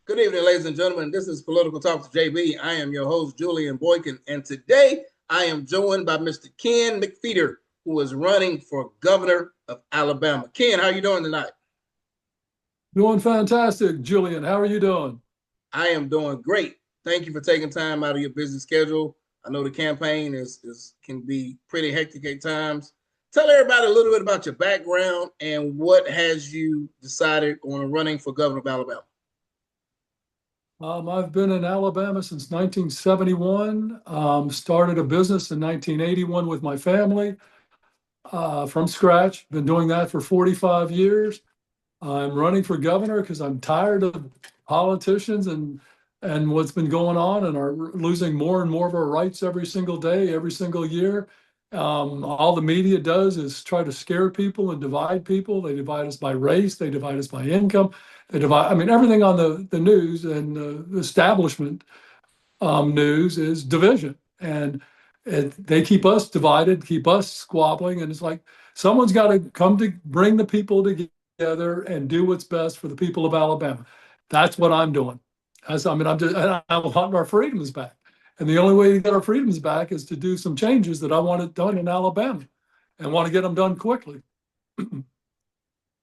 Good evening, ladies and gentlemen. This is Political Talks JB. I am your host, Julian Boykin, and today I am joined by Mr. Ken McFeeter, who is running for governor of Alabama. Ken, how are you doing tonight? Doing fantastic, Julian. How are you doing? I am doing great. Thank you for taking time out of your busy schedule. I know the campaign is can be pretty hectic at times. Tell everybody a little bit about your background and what has you decided on running for governor of Alabama. I've been in Alabama since 1971. Started a business in 1981 with my family from scratch. Been doing that for 45 years. I'm running for governor because I'm tired of politicians and what's been going on, and are losing more and more of our rights every single day, every single year. All the media does is try to scare people and divide people. They divide us by race. They divide us by income. They divide. I mean, everything on the news and the establishment news is division, and they keep us divided, keep us squabbling, and it's like someone's got to come to bring the people together and do what's best for the people of Alabama. That's what I'm doing. I want our freedoms back, and the only way to get our freedoms back is to do some changes that I want it done in Alabama, and want to get them done quickly.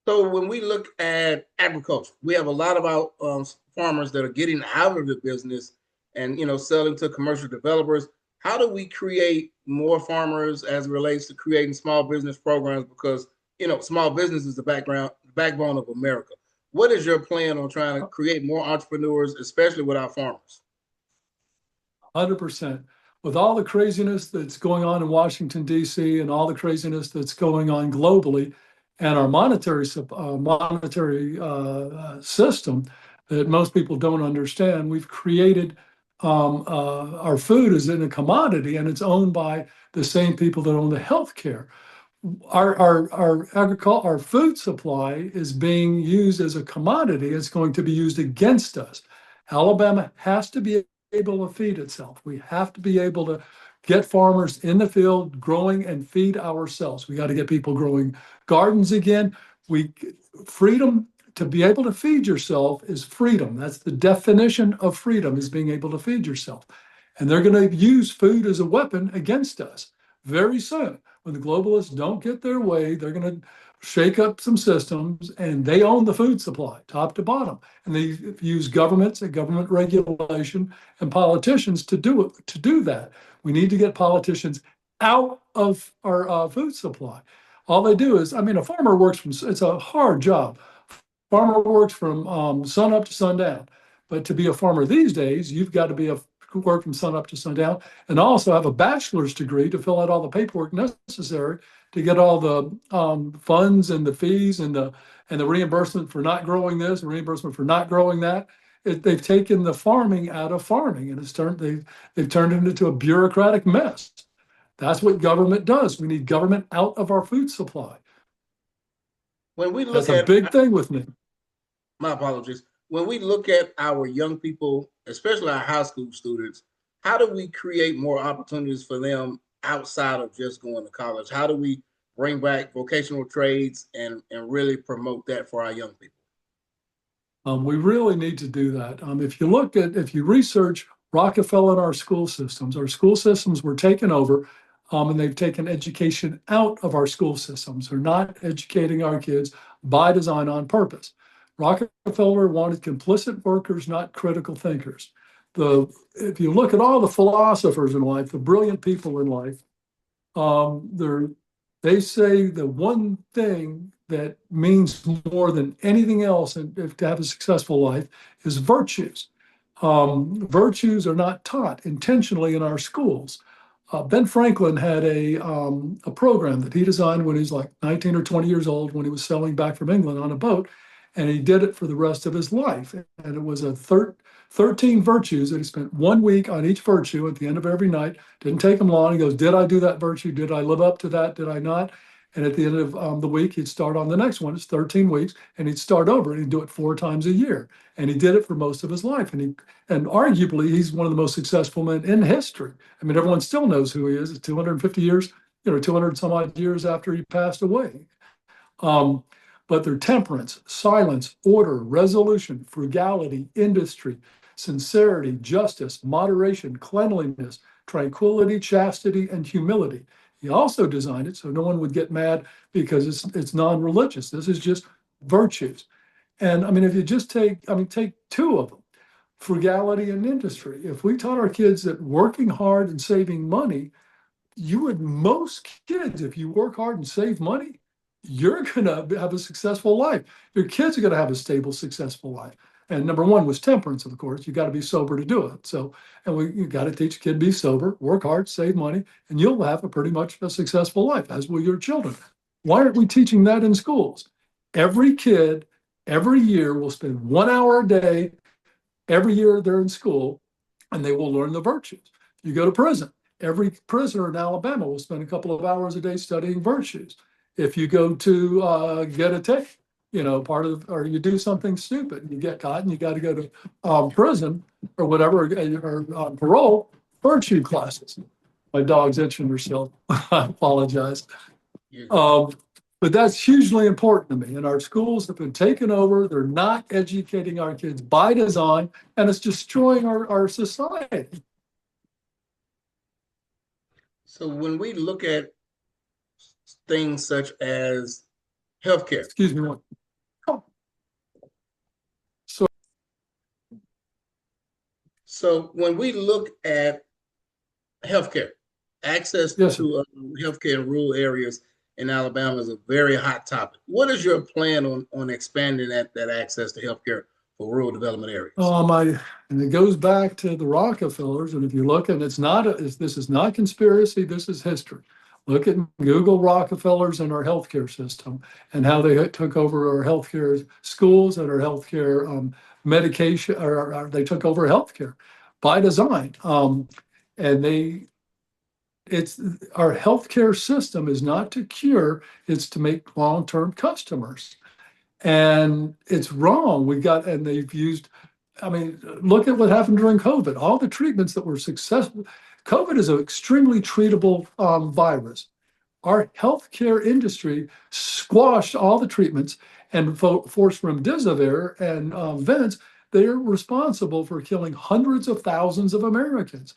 So when we look at agriculture, we have a lot of our farmers that are getting out of the business and selling to commercial developers. How do we create more farmers as it relates to creating small business programs? Because small business is backbone of America. What is your plan on trying to create more entrepreneurs, especially with our farmers? 100%. With all the craziness that's going on in Washington, D.C., and all the craziness that's going on globally, and our monetary system that most people don't understand, we've created our food is in a commodity, and it's owned by the same people that own the healthcare. Our food supply is being used as a commodity. It's going to be used against us. Alabama has to be able to feed itself. We have to be able to get farmers in the field growing and feed ourselves. We got to get people growing gardens again. We freedom to be able to feed yourself is freedom. That's the definition of freedom, is being able to feed yourself. And they're going to use food as a weapon against us very soon. When the globalists don't get their way, they're going to shake up some systems, and they own the food supply, top to bottom. And they use governments and government regulation and politicians to do it, to do that. We need to get politicians out of our food supply. All they do is, I mean, a farmer works from, it's a hard job. Farmer works from sun up to sundown. But to be a farmer these days, you've got to work from sun up to sundown, and also have a bachelor's degree to fill out all the paperwork necessary to get all the funds and the fees and the reimbursement for not growing this, and reimbursement for not growing that. They've taken the farming out of farming, and they've turned it into a bureaucratic mess. That's what government does. We need government out of our food supply. When we look That's a at big thing with me. My apologies. When we look at our young people, especially our high school students, how do we create more opportunities for them outside of just going to college? How do we bring back vocational trades and really promote that for our young people? We really need to do that. If you research Rockefeller and our school systems were taken over, and they've taken education out of our school systems. They're not educating our kids by design on purpose. Rockefeller wanted complicit workers, not critical thinkers. If you look at all the philosophers in life, the brilliant people in life, they say the one thing that means more than anything else, and if to have a successful life, is virtues. Virtues are not taught intentionally in our schools. Ben Franklin had a program that he designed when he was like 19 or 20 years old, when he was sailing back from England on a boat, and he did it for the rest of his life. And it was 13 virtues, and he spent 1 week on each virtue at the end of every night. Didn't take him long. He goes, did I do that virtue? Did I live up to that? Did I not? And at the end of the week, he'd start on the next one. It's 13 weeks, and he'd start over, and he'd do it 4 times a year. And he did it for most of his life. And arguably, he's one of the most successful men in history. I mean, everyone still knows who he is. It's 250 years, 200 some odd years after he passed away. but they're temperance, silence, order, resolution, frugality, industry, sincerity, justice, moderation, cleanliness, tranquility, chastity, and humility. He also designed it so no one would get mad because it's non-religious. This is just virtues. And I mean, if you just take two of them, frugality and industry. If we taught our kids that working hard and saving money, most kids, if you work hard and save money, you're going to have a successful life. Your kids are going to have a stable, successful life. And number one was temperance, of course. You got to be sober to do it. So, and you got to teach a kid to be sober, work hard, save money, and you'll have a pretty much a successful life, as will your children. Why aren't we teaching that in schools? Every kid, every year, will spend 1 hour a day, every year they're in school, and they will learn the virtues. You go to prison, every prisoner in Alabama will spend a couple of hours a day studying virtues. If you go to get a ticket, or you do something stupid, you get caught and you got to go to prison or whatever, or parole, virtue classes. My dog's itching herself. I apologize. Um, but that's hugely important to me. And our schools have been taken over. They're not educating our kids by design, and it's destroying our society. So when we look at things such as healthcare, Excuse me. Oh, so, so when we look at healthcare, access yes, sir. to healthcare in rural areas in Alabama is a very hot topic. What is your plan on expanding that access to healthcare for rural development areas? And it goes back to the Rockefellers. And if you look, and this is not conspiracy, this is history. Look at Google Rockefellers and our healthcare system and how they took over our healthcare schools and our healthcare medication, or they took over healthcare by design. And it's our healthcare system is not to cure, it's to make long-term customers. And it's wrong. And they've used, I mean, look at what happened during COVID. All the treatments that were successful. COVID is an extremely treatable virus. Our healthcare industry squashed all the treatments and forced remdesivir and Vents. They're responsible for killing hundreds of thousands of Americans.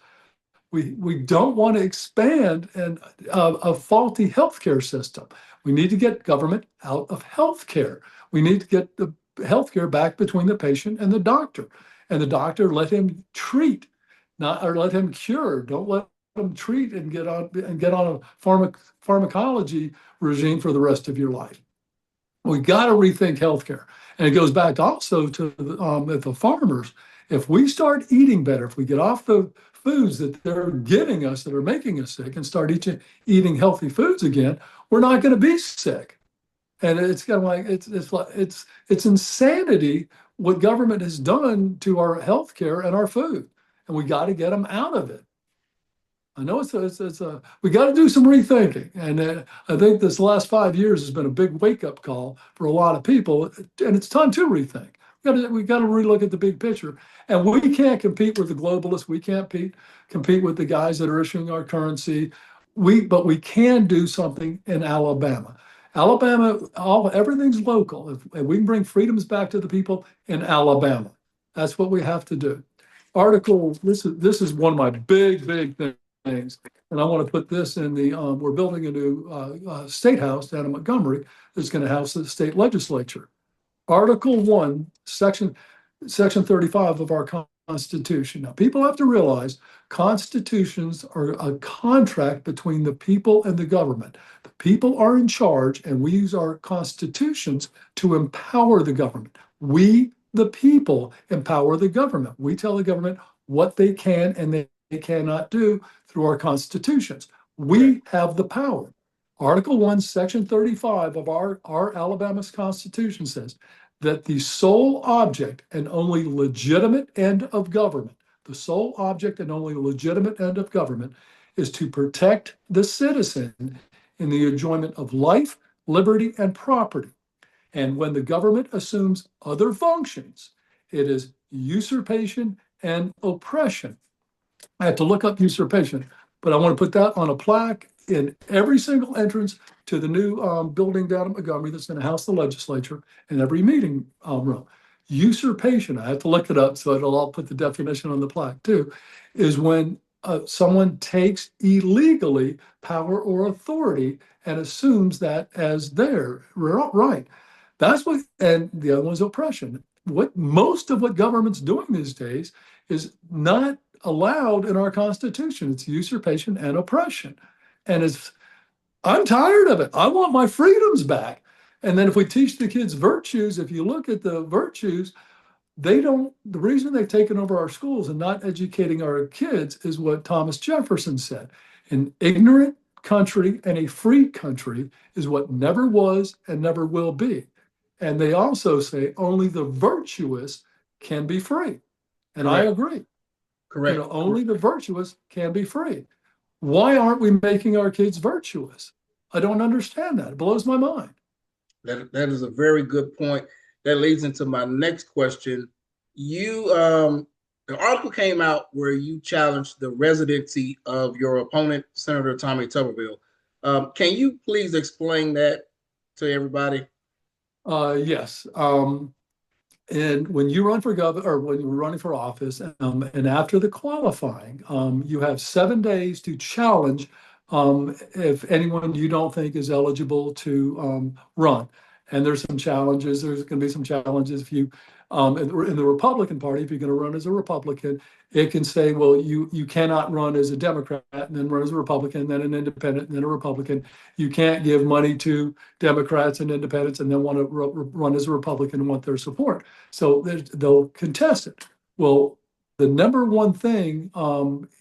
We don't want to expand a faulty healthcare system. We need to get government out of healthcare. We need to get the healthcare back between the patient and the doctor. And the doctor, let him treat, not or let him cure. Don't let him treat and get on a pharmacology regime for the rest of your life. We got to rethink healthcare. And it goes back also to the farmers. If we start eating better, if we get off the foods that they're giving us that are making us sick and start eating healthy foods again, we're not going to be sick. And it's kind of like it's insanity what government has done to our healthcare and our food, and we got to get them out of it. I know we got to do some rethinking, and I think this last 5 years has been a big wake up call for a lot of people, and it's time to rethink. We got to relook at the big picture, and we can't compete with the globalists. We can't compete with the guys that are issuing our currency. But we can do something in Alabama. Alabama, everything's local. If we can bring freedoms back to the people in Alabama, that's what we have to do. This is one of my big things, and I want to put this in the. We're building a new state house down in Montgomery that's going to house the state legislature. Article 1, Section 35 of our Constitution. Now, people have to realize constitutions are a contract between the people and the government. The people are in charge, and we use our constitutions to empower the government. We, the people, empower the government. We tell the government what they can and they cannot do through our constitutions. We have the power. Article 1, Section 35 of our Alabama's Constitution says that the sole object and only legitimate end of government, the sole object and only legitimate end of government is to protect the citizen in the enjoyment of life, liberty, and property. And when the government assumes other functions, it is usurpation and oppression. I have to look up usurpation, but I want to put that on a plaque in every single entrance to the new building down at Montgomery that's going to house the legislature in every meeting room. Usurpation, I have to look it up, so I'll put the definition on the plaque too, is when someone takes illegally power or authority and assumes that as their right. That's what, and the other one's oppression. What most of what government's doing these days is not allowed in our Constitution. It's usurpation and oppression. And I'm tired of it. I want my freedoms back. And then if we teach the kids virtues, if you look at the virtues, the reason they've taken over our schools and not educating our kids is what Thomas Jefferson said. An ignorant country and a free country is what never was and never will be. And they also say only the virtuous can be free. And I Correct. agree. Correct. Only the virtuous can be free. Why aren't we making our kids virtuous? I don't understand that. It blows my mind. That is a very good point. That leads into my next question. You the article came out where you challenged the residency of your opponent, Senator Tommy Tuberville. Can you please explain that to everybody? Yes. And when you run for governor or when you're running for office, and after the qualifying, you have 7 days to challenge if anyone you don't think is eligible to run. And there's some challenges. There's going to be some challenges if you, in the Republican Party, if you're going to run as a Republican, it can say, well, you cannot run as a Democrat and then run as a Republican, then an independent, and then a Republican. You can't give money to Democrats and independents and then want to run as a Republican and want their support. So they'll contest it. Well, the number one thing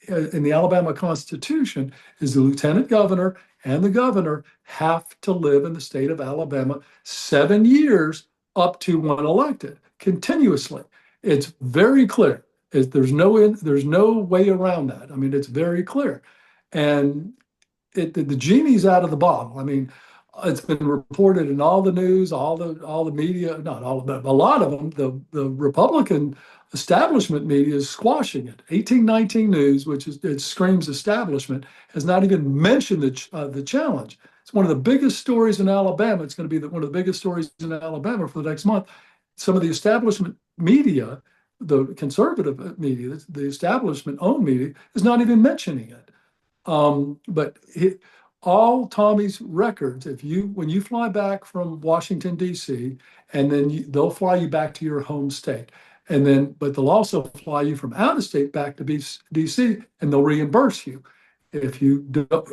in the Alabama Constitution is the lieutenant governor and the governor have to live in the state of Alabama 7 years up to when elected continuously. It's very clear. There's no way around that. I mean, it's very clear. And the genie's out of the bottle. I mean, it's been reported in all the news, all the media, not all of them, a lot of them. The Republican establishment media is squashing it. 1819 News, which it screams establishment, has not even mentioned the challenge. It's one of the biggest stories in Alabama. It's going to be one of the biggest stories in Alabama for the next month. Some of the establishment media, the conservative media, the establishment-owned media, is not even mentioning it. But all Tommy's records, when you fly back from Washington, D.C., and then they'll fly you back to your home state. But they'll also fly you from out of state back to D.C. and they'll reimburse you if you do. But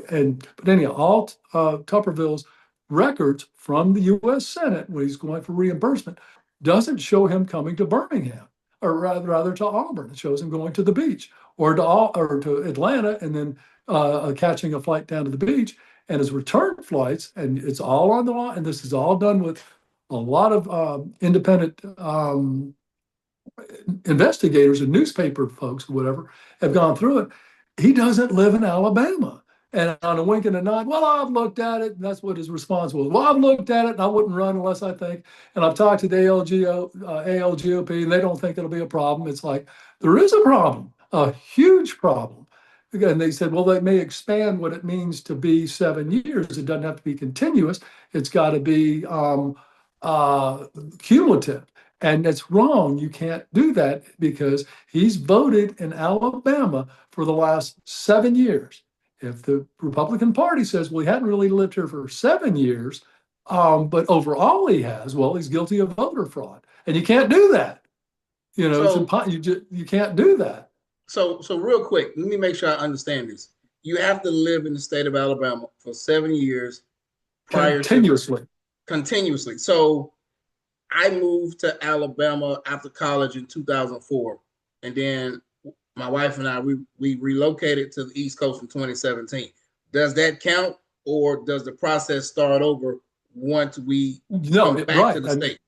anyhow, all Tupperville's records from the U.S. Senate when he's going for reimbursement doesn't show him coming to Birmingham, or rather to Auburn. It shows him going to the beach or to Atlanta and then catching a flight down to the beach. And his return flights, and it's all on the line. And this is all done with a lot of independent investigators and newspaper folks, whatever, have gone through it. He doesn't live in Alabama. And on a wink and a nod, well, I've looked at it. And that's what his response was. Well, I've looked at it and I wouldn't run unless I think. And I've talked to the ALGOP and they don't think it'll be a problem. It's like, there is a problem, a huge problem. And they said, well, they may expand what it means to be 7 years. It doesn't have to be continuous. It's got to be cumulative. And that's wrong. You can't do that because he's voted in Alabama for the last 7 years. If the Republican Party says, well, he hadn't really lived here for 7 years, but overall he has, well, he's guilty of voter fraud. And you can't do that. It's So impossible. You can't do that. so real quick, let me make sure I understand this. You have to live in the state of Alabama for 7 years prior to Continuously. continuously. So I moved to Alabama after college in 2004, and then my wife and I we relocated to the East Coast in 2017. Does that count, or does the process start over once we No, come back to right. the state?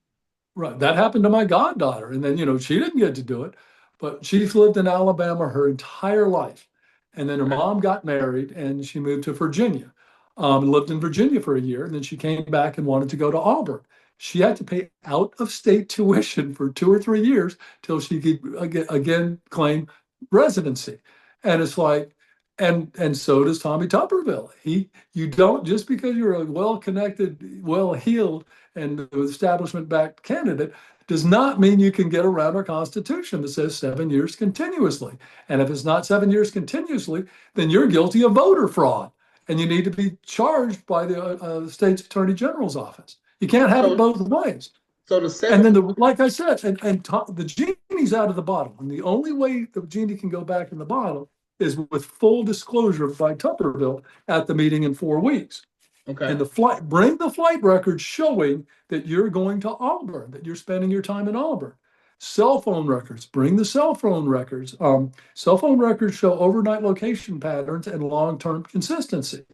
Right. That happened to my goddaughter. And then, she didn't get to do it, but she's lived in Alabama her entire life. And then her Okay. mom got married and she moved to Virginia, lived in Virginia for a year. And then she came back and wanted to go to Auburn. She had to pay out of state tuition for 2 or 3 years till she could again claim residency. And it's like, and so does Tommy Tuberville. You don't, just because you're a well-connected, well-heeled, and establishment-backed candidate does not mean you can get around our Constitution that says 7 years continuously. And if it's not 7 years continuously, then you're guilty of voter fraud, and you need to be charged by the state's attorney general's office. You can't have it So both ways. so the And seven. then, like I said, the genie's out of the bottle. And the only way the genie can go back in the bottle is with full disclosure by Tuberville at the meeting in 4 weeks. Okay. And bring the flight records showing that you're going to Auburn, that you're spending your time in Auburn. Cell phone records, bring the cell phone records. Cell phone records show overnight location patterns and long-term consistency.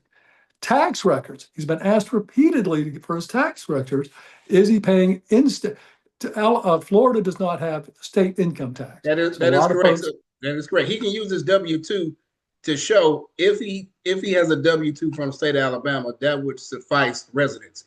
Tax records. He's been asked repeatedly for his tax records. Is he paying instant? Florida does not have state income tax. So a That is lot of correct. folks. So that is correct. He can use his W-2 to show if he has a W-2 from the state of Alabama, that would suffice residency.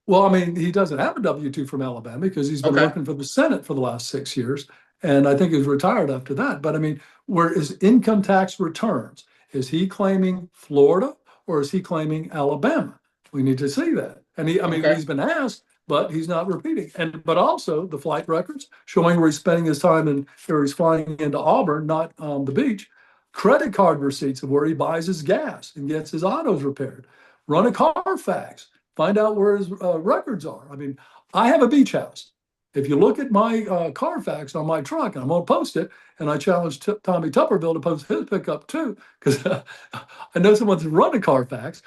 Well, I mean, he doesn't have a W-2 from Alabama because he's been Okay. working for the Senate for the last 6 years. And I think he's retired after that. But I mean, where is income tax returns? Is he claiming Florida or is he claiming Alabama? We need to see that. And I mean, Okay. he's been asked, but he's not repeating. But also the flight records showing where he's spending his time and where he's flying into Auburn, not the beach. Credit card receipts of where he buys his gas and gets his autos repaired. Run a Carfax. Find out where his records are. I mean, I have a beach house. If you look at my Carfax on my truck, and I'm going to post it, and I challenge Tommy Tuberville to post his pickup too, because I know someone's run a Carfax.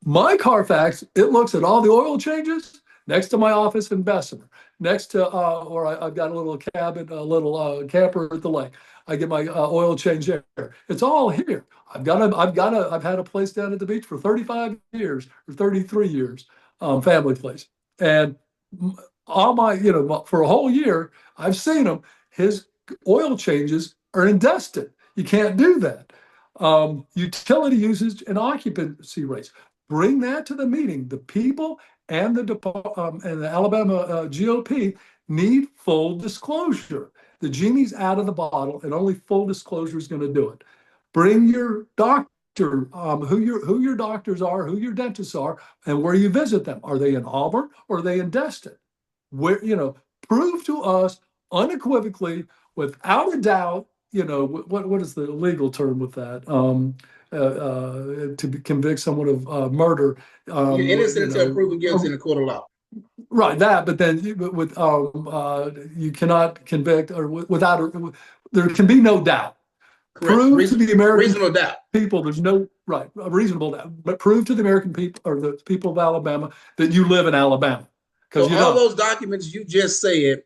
My Carfax, it looks at all the oil changes next to my office in Bessemer, next to, I've got a little cabin, a little camper at the lake. I get my oil change there. It's all here. I've had a place down at the beach for 35 years or 33 years, family place. And all my, for a whole year, I've seen him. His oil changes are in Destin. You can't do that. Utility usage and occupancy rates. Bring that to the meeting. The people and the Alabama GOP need full disclosure. The genie's out of the bottle, and only full disclosure is going to do it. Bring your doctor, who your doctors are, who your dentists are, and where you visit them. Are they in Auburn or are they in Destin? Where prove to us unequivocally, without a doubt. What is the legal term with that? To convict someone of murder. You're innocent until proven guilty Oh, in the court of law. right, that. But then with you cannot convict or without. There can be no doubt. Correct. Prove to the American Reasonable doubt. people there's no right a reasonable doubt, but prove to the American people or the people of Alabama that you live in Alabama, So because you all don't. those documents you just said,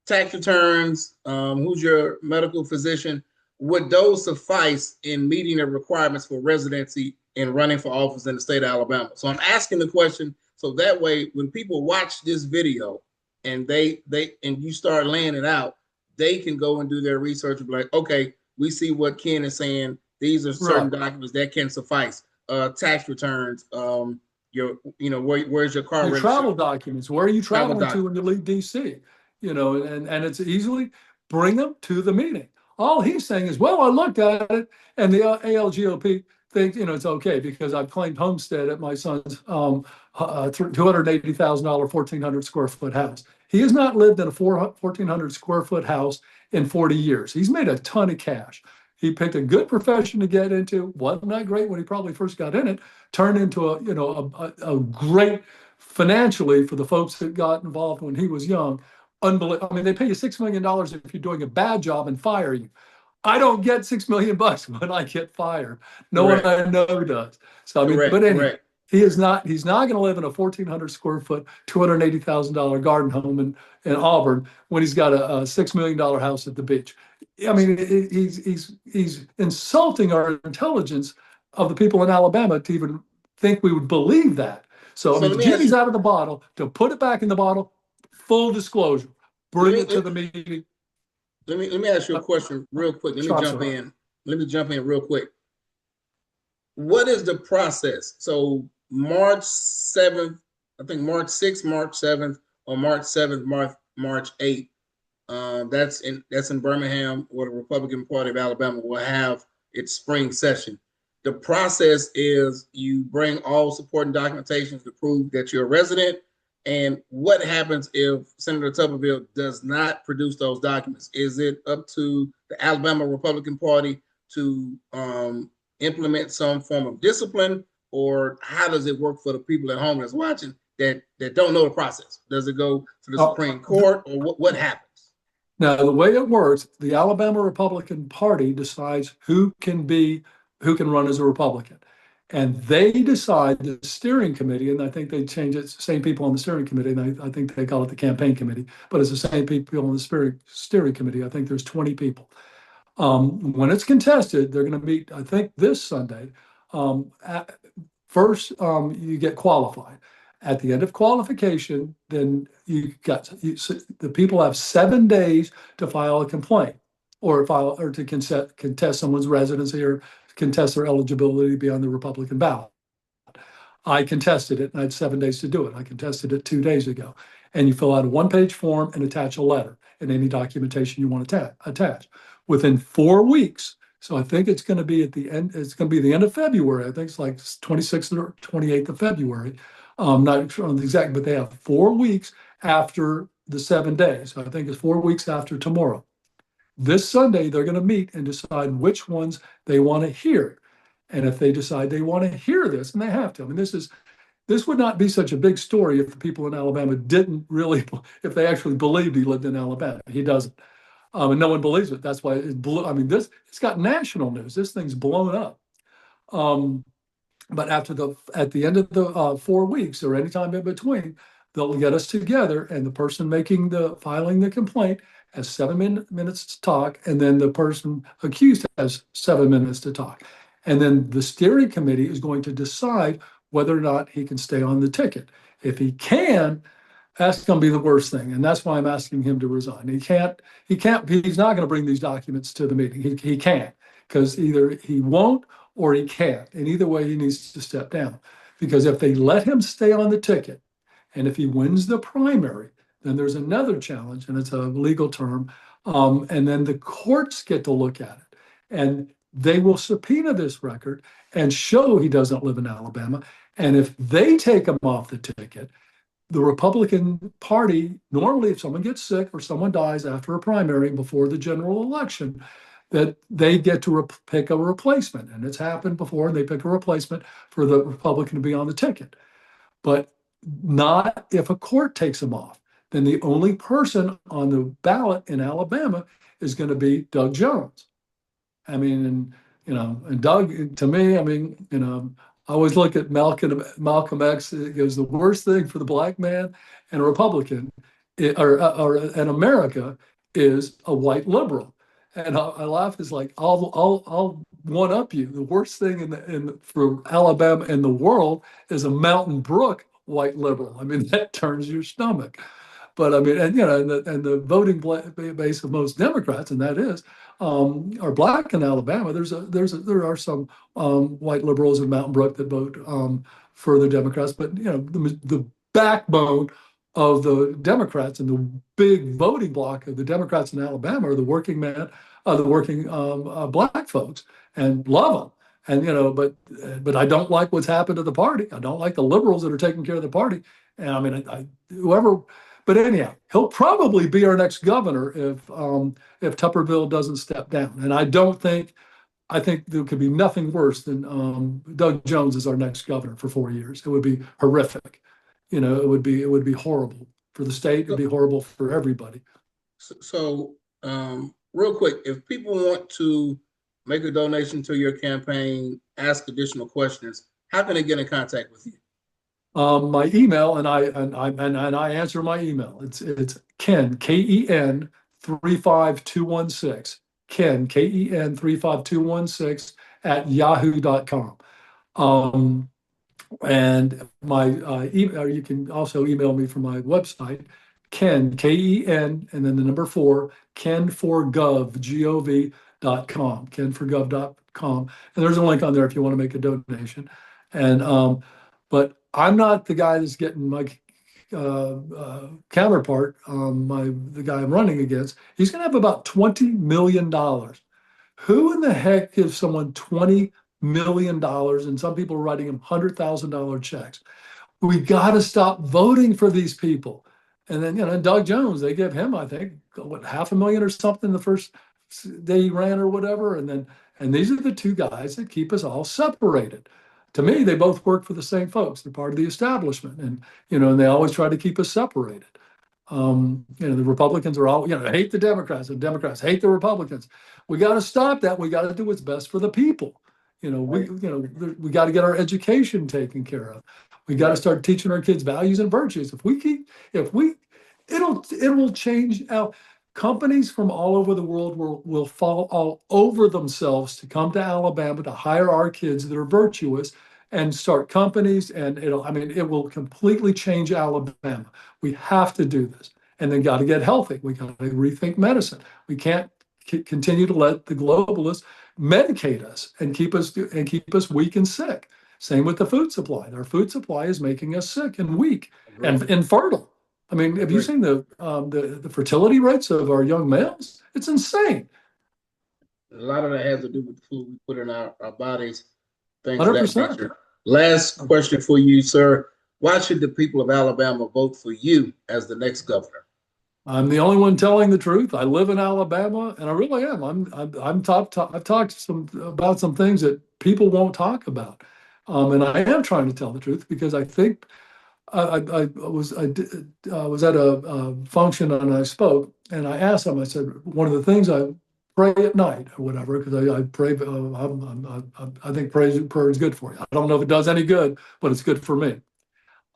tax returns, who's your medical physician, would those suffice in meeting the requirements for residency and running for office in the state of Alabama? So I'm asking the question so that way when people watch this video and and you start laying it out, they can go and do their research and be like, okay, we see what Ken is saying. These are certain Right. documents that can suffice. Tax returns, where's your car Your register, travel documents. Where are you travel traveling to doc. when you leave DC? And it's easily bring them to the meeting. All he's saying is, well, I looked at it, and the ALGOP thinks it's okay because I've claimed homestead at my son's $280,000 1,400 square foot house. He has not lived in a 1,400 square foot house in 40 years. He's made a ton of cash. He picked a good profession to get into. Wasn't that great when he probably first got in it. Turned into a great financially for the folks that got involved when he was young. Unbelievable. I mean, they pay you $6 million if you're doing a bad job and fire you. I don't get $6 million when I get fired. No one Correct. I know does. So I mean, Correct. but anyhow, Correct. he's not going to live in a 1,400 square foot, $280,000 garden home in Auburn when he's got a $6 million house at the beach. I mean, he's insulting our intelligence of the people in Alabama to even think we would believe that. So I So mean, let the me ask genie's you. out of the bottle. To put it back in the bottle, full disclosure. Let Bring me it to the meeting. let me ask you a Uh, question real quick. Let me I'm jump sorry. in. Let me jump in real quick. What is the process? So March 7th, I think March 6th, March 7th, or March 7th, March 8th. That's in Birmingham, where the Republican Party of Alabama will have its spring session. The process is you bring all supporting documentations to prove that you're a resident. And what happens if Senator Tuberville does not produce those documents? Is it up to the Alabama Republican Party to implement some form of discipline, or how does it work for the people at home that's watching that don't know the process? Does it go to the Supreme Court, or what happens? Now, the way it works, the Alabama Republican Party decides who can run as a Republican. And they decide, the steering committee, and I think they change it, same people on the steering committee, and I think they call it the campaign committee, but it's the same people on the steering committee. I think there's 20 people. When it's contested, they're going to meet, I think, this Sunday. First, you get qualified. At the end of qualification, then the people have 7 days to file a complaint, or to contest someone's residency, or contest their eligibility to be on the Republican ballot. I contested it, and I had 7 days to do it. I contested it 2 days ago. And you fill out a one-page form and attach a letter and any documentation you want to attach. Within 4 weeks, so I think it's going to be at the end. It's going to be the end of February. I think it's like 26th or 28th of February. Not sure on the exact, but they have 4 weeks after the 7 days. So I think it's 4 weeks after tomorrow. This Sunday, they're going to meet and decide which ones they want to hear. And if they decide they want to hear this, and they have to, I mean, this would not be such a big story if the people in Alabama didn't really, if they actually believed he lived in Alabama. He doesn't. And no one believes it. That's why it blew. I mean, it's got national news. This thing's blown up. But at the end of the 4 weeks or any time in between, they'll get us together, and the person filing the complaint has 7 minutes to talk, and then the person accused has 7 minutes to talk. And then the steering committee is going to decide whether or not he can stay on the ticket. If he can, that's going to be the worst thing. And that's why I'm asking him to resign. He's not going to bring these documents to the meeting. He can't, because either he won't or he can't. And either way, he needs to step down. Because if they let him stay on the ticket, and if he wins the primary, then there's another challenge, and it's a legal term. And then the courts get to look at it. And they will subpoena this record and show he doesn't live in Alabama. And if they take him off the ticket, the Republican Party, normally if someone gets sick or someone dies after a primary before the general election, that they get to pick a replacement. And it's happened before, and they pick a replacement for the Republican to be on the ticket. But not if a court takes him off. Then the only person on the ballot in Alabama is going to be Doug Jones. I mean, and Doug, to me, I mean, I always look at Malcolm X. It goes, the worst thing for the black man and a Republican, or in America, is a white liberal. And I laugh. It's like, I'll one up you. The worst thing for Alabama in the world is a Mountain Brook white liberal. I mean, that turns your stomach. But I mean, and the voting base of most Democrats, and that is, are black in Alabama. There are some white liberals in Mountain Brook that vote for the Democrats, but the backbone of the Democrats and the big voting bloc of the Democrats in Alabama are the working black folks, and love them. And but I don't like what's happened to the party. I don't like the liberals that are taking care of the party. And I mean, whoever. But anyhow, he'll probably be our next governor if Tuberville doesn't step down. And I think there could be nothing worse than Doug Jones as our next governor for 4 years. It would be horrific. It would be horrible for the state. It'd be horrible for everybody. So, real quick, if people want to make a donation to your campaign, ask additional questions, how can they get in contact with you? My email, and I answer my email. It's Ken, Ken 35216, Ken, Ken 35216 at yahoo.com. And my email, you can also email me from my website, Ken, Ken, and then the number 4, Ken4gov, Gov.com, Ken4gov.com. And there's a link on there if you want to make a donation. And but I'm not the guy that's getting my counterpart, the guy I'm running against. He's going to have about $20 million, Who in the heck gives someone $20 million, and some people are writing them $100,000 checks? We got to stop voting for these people. And then, Doug Jones, they give him, I think, what, 500,000 or something the first day he ran or whatever. And these are the two guys that keep us all separated. To me, they both work for the same folks. They're part of the establishment. And they always try to keep us separated. The Republicans are all, hate the Democrats, and Democrats hate the Republicans. We got to stop that. We got to do what's best for the people. Right. We got to get our education taken care of. We got to start teaching our kids values and virtues. If we, it will change. Companies from all over the world will fall all over themselves to come to Alabama to hire our kids that are virtuous and start companies. And it will completely change Alabama. We have to do this, and then got to get healthy. We got to rethink medicine. We can't continue to let the globalists medicate us and keep us weak and sick. Same with the food supply. Our food supply is making us sick and weak Agree. and infertile. I mean, have you Agree. seen the fertility rates of our young males? It's insane. A lot of that has to do with the food we put in our bodies, things of that 100%. nature. Last question for you, sir. Why should the people of Alabama vote for you as the next governor? I'm the only one telling the truth. I live in Alabama, and I really am. I'm top. I've talked about some things that people won't talk about, and I am trying to tell the truth because I think I was at a function and I spoke and I asked them. I said one of the things I pray at night or whatever because I pray. I think prayer is good for you. I don't know if it does any good, but it's good for me.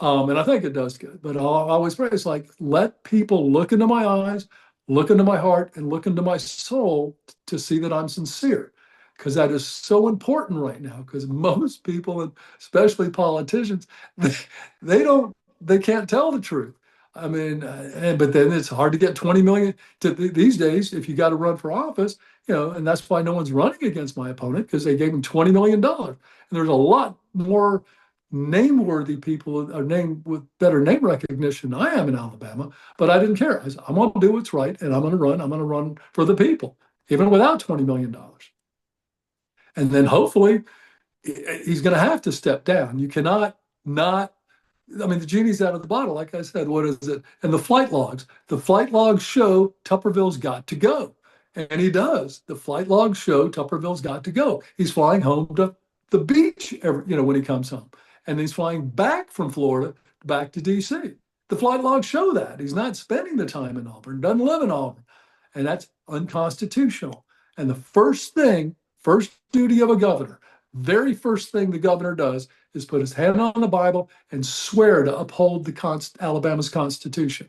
And I think it does good. But I'll always pray. It's like, let people look into my eyes, look into my heart, and look into my soul to see that I'm sincere. Because that is so important right now. Because most people, and especially politicians, they don't, they can't tell the truth. I mean, but then it's hard to get 20 million these days if you got to run for office, and that's why no one's running against my opponent because they gave him $20 million. And there's a lot more name-worthy people are named with better name recognition than I am in Alabama, but I didn't care. I said, I'm going to do what's right, and I'm going to run. I'm going to run for the people, even without $20 million. And then hopefully he's going to have to step down. You cannot not. I mean, the genie's out of the bottle. Like I said, what is it? And the flight logs show Tupperville's got to go. And he does. The flight logs show Tupperville's got to go. He's flying home to the beach when he comes home. And he's flying back from Florida back to DC. The flight logs show that. He's not spending the time in Auburn, doesn't live in Auburn. And that's unconstitutional. And the first duty of a governor, very first thing the governor does is put his hand on the Bible and swear to uphold Alabama's Constitution.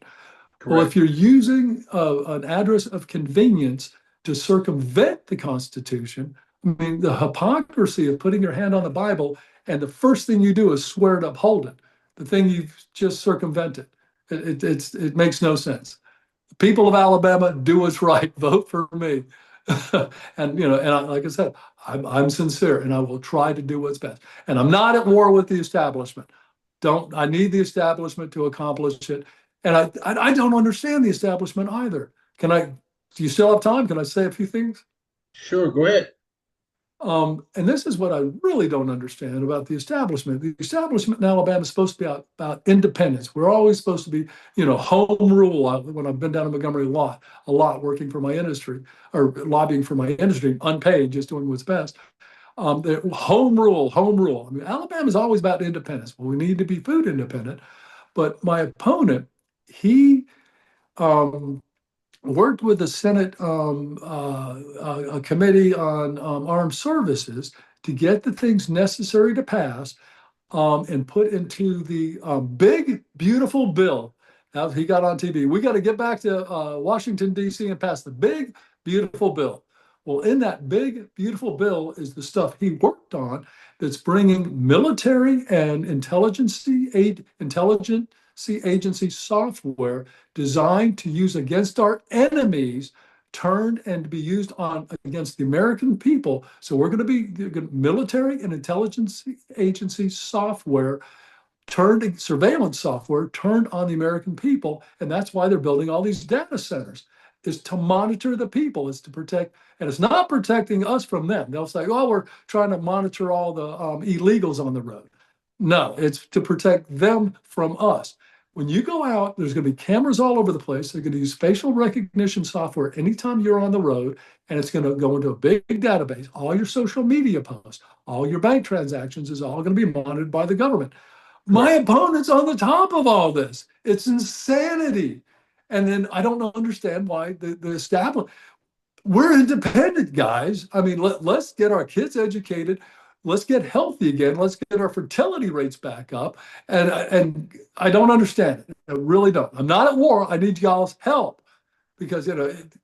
Well, if Correct. you're using an address of convenience to circumvent the Constitution, I mean, the hypocrisy of putting your hand on the Bible and the first thing you do is swear to uphold it, the thing you've just circumvented. It makes no sense. People of Alabama, do what's right. Vote for me. Like I said, I'm sincere, and I will try to do what's best. And I'm not at war with the establishment. I need the establishment to accomplish it, and I don't understand the establishment either. Can I? Do you still have time? Can I say a few things? Sure, go ahead. And this is what I really don't understand about the establishment. The establishment in Alabama is supposed to be about independence. We're always supposed to be, home rule. When I've been down in Montgomery a lot working for my industry or lobbying for my industry, unpaid, just doing what's best. The home rule, home rule. I mean, Alabama is always about independence. Well, we need to be food independent. But my opponent, he worked with the Senate a committee on armed services to get the things necessary to pass and put into the big, beautiful bill. Now he got on TV. We got to get back to Washington, D.C. and pass the big, beautiful bill. Well, in that big, beautiful bill is the stuff he worked on that's bringing military and intelligence agency software designed to use against our enemies turned and to be used on against the American people. So we're going to be military and intelligence agency software turned surveillance software turned on the American people. And that's why they're building all these data centers. is to monitor the people, is to protect, and it's not protecting us from them. They'll say, oh, we're trying to monitor all the illegals on the road. No, it's to protect them from us. When you go out, there's going to be cameras all over the place. They're going to use facial recognition software anytime you're on the road, and it's going to go into a big database. All your social media posts, all your bank transactions is all going to be monitored by the government. My Correct. opponent's on the top of all this. It's insanity. And then I don't understand why the establishment, we're independent, guys. I mean, let's get our kids educated. Let's get healthy again. Let's get our fertility rates back up. And I don't understand it. I really don't. I'm not at war. I need y'all's help because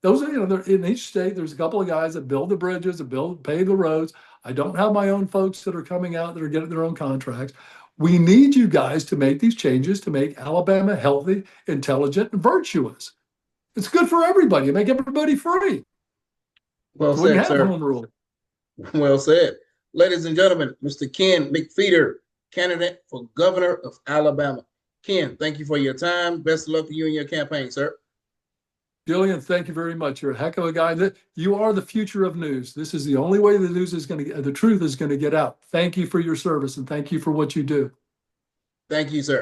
those are in each state. There's a couple of guys that build the bridges, that pay the roads. I don't have my own folks that are coming out that are getting their own contracts. We need you guys to make these changes to make Alabama healthy, intelligent, and virtuous. It's good for everybody. Make everybody free. Well So we can said, have sir. home rule. Well said. Ladies and gentlemen, Mr. Ken McFeeter, candidate for governor of Alabama. Ken, thank you for your time. Best of luck to you in your campaign, sir. Julian, thank you very much. You're a heck of a guy. You are the future of news. This is the only way the news is going to get, the truth is going to get out. Thank you for your service and thank you for what you do. Thank you, sir.